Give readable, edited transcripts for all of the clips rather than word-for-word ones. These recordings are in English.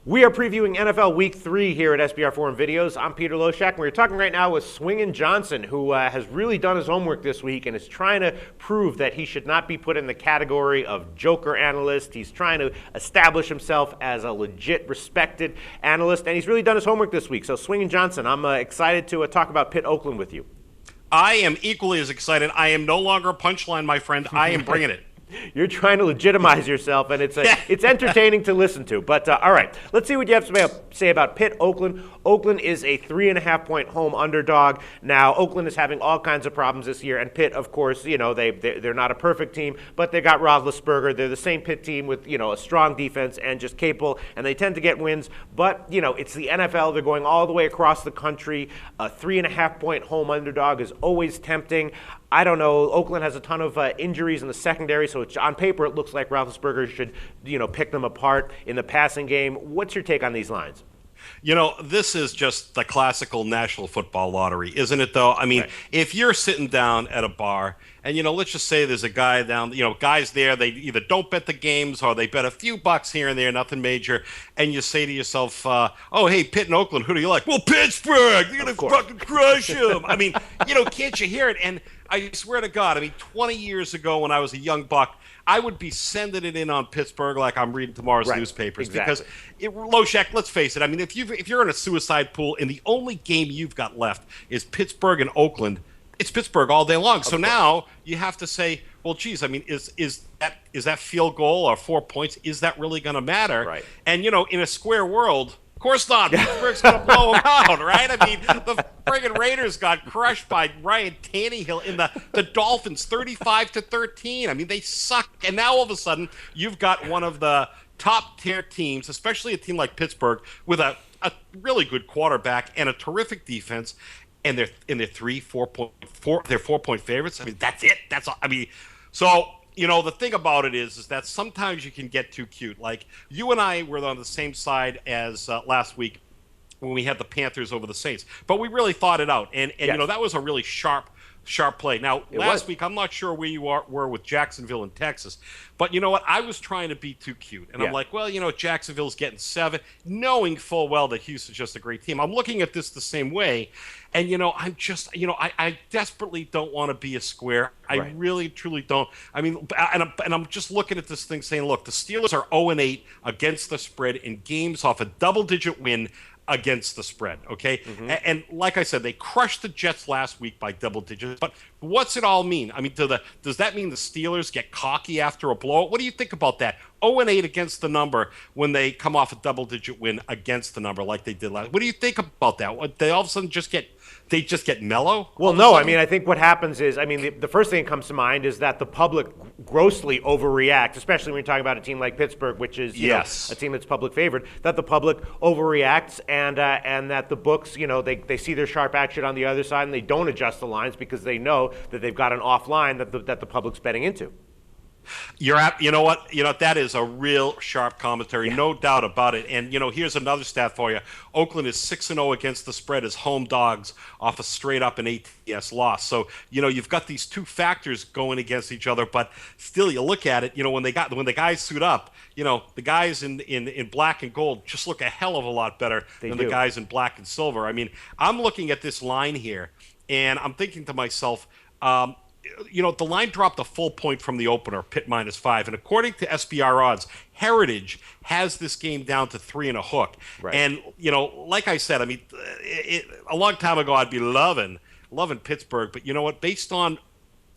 We are previewing NFL Week 3 here at SBRForum Videos. I'm Peter Loshak, and we're talking right now with Swingin Johnson, who has really done his homework this week and is trying to prove that he should not be put in the category of joker analyst. He's trying to establish himself as a legit, respected analyst, and he's really done his homework this week. So, Swingin Johnson, I'm excited to talk about Pitt Oakland with you. I am equally as excited. I am no longer a punchline, my friend. I am bringing it. You're trying to legitimize yourself, and it's entertaining to listen to. But all right, let's see what you have to say about Pitt Oakland. Oakland is a 3.5-point home underdog. Now, Oakland is having all kinds of problems this year, and Pitt, of course, they're not a perfect team, but they got Roethlisberger. They're the same Pitt team with a strong defense and just capable, and they tend to get wins. But it's the NFL. They're going all the way across the country. A 3.5-point home underdog is always tempting. I don't know. Oakland has a ton of injuries in the secondary, so on paper it looks like Roethlisberger should, pick them apart in the passing game. What's your take on these lines? This is just the classical National Football Lottery, isn't it, though? I mean, right. If you're sitting down at a bar and, let's just say there's a guy down, guys there, they either don't bet the games or they bet a few bucks here and there, nothing major, and you say to yourself, oh, hey, Pitt and Oakland, who do you like? Well, Pittsburgh, you're going to fucking crush them. I mean, can't you hear it? And I swear to God, 20 years ago when I was a young buck, I would be sending it in on Pittsburgh like I'm reading tomorrow's newspapers. Exactly. Because, Loshak, let's face it, if you're in a suicide pool and the only game you've got left is Pittsburgh and Oakland, it's Pittsburgh all day long. So now you have to say, well, geez, is that field goal or 4 points, is that really going to matter? Right. And, in a square world, of course not. Pittsburgh's going to blow them out, right? The friggin' Raiders got crushed by Ryan Tannehill in the Dolphins 35-13. They suck. And now all of a sudden, you've got one of the top-tier teams, especially a team like Pittsburgh, with a really good quarterback and a terrific defense, and they're 4-point favorites. That's it. That's all. So. The thing about it is that sometimes you can get too cute. Like, you and I were on the same side as last week when we had the Panthers over the Saints. But we really thought it out. And yes. That was a really sharp play. Now, last week, I'm not sure where you were with Jacksonville in Texas. But you know what? I was trying to be too cute. And I'm like, well, Jacksonville's getting 7, knowing full well that Houston's just a great team. I'm looking at this the same way. And, I'm just, I desperately don't want to be a square. I really, truly don't. And I'm just looking at this thing saying, look, the Steelers are 0-8 against the spread in games off a double-digit win against the spread, okay? Mm-hmm. And like I said, they crushed the Jets last week by double digits. But what's it all mean? Does that mean the Steelers get cocky after a blowout? What do you think about that? 0-8 against the number when they come off a double-digit win against the number like they did last. What do you think about that? They all of a sudden just get mellow? Well, no. I think what happens is, the first thing that comes to mind is that the public grossly overreacts, especially when you're talking about a team like Pittsburgh, which is a team that's public favored, that the public overreacts and that the books, they see their sharp action on the other side and they don't adjust the lines because they know that they've got an off line that the public's betting into. You know what? That is a real sharp commentary, no doubt about it. And, here's another stat for you. Oakland is 6-0 against the spread as home dogs off a straight-up and ATS loss. So, you've got these two factors going against each other, but still you look at it, when the guys suit up, the guys in black and gold just look a hell of a lot better than the guys in black and silver. I'm looking at this line here, and I'm thinking to myself, the line dropped a full point from the opener, Pitt -5. And according to SBR odds, Heritage has this game down to 3 and a hook. Right. And, like I said, a long time ago, I'd be loving Pittsburgh. But you know what? Based on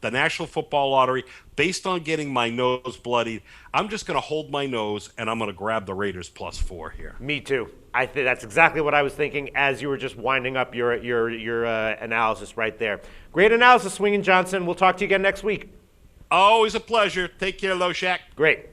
the National Football Lottery, based on getting my nose bloodied, I'm just going to hold my nose and I'm going to grab the Raiders +4 here. Me too. I think that's exactly what I was thinking as you were just winding up your analysis right there. Great analysis, Swingin Johnson. We'll talk to you again next week. Always a pleasure. Take care, Loshak. Great.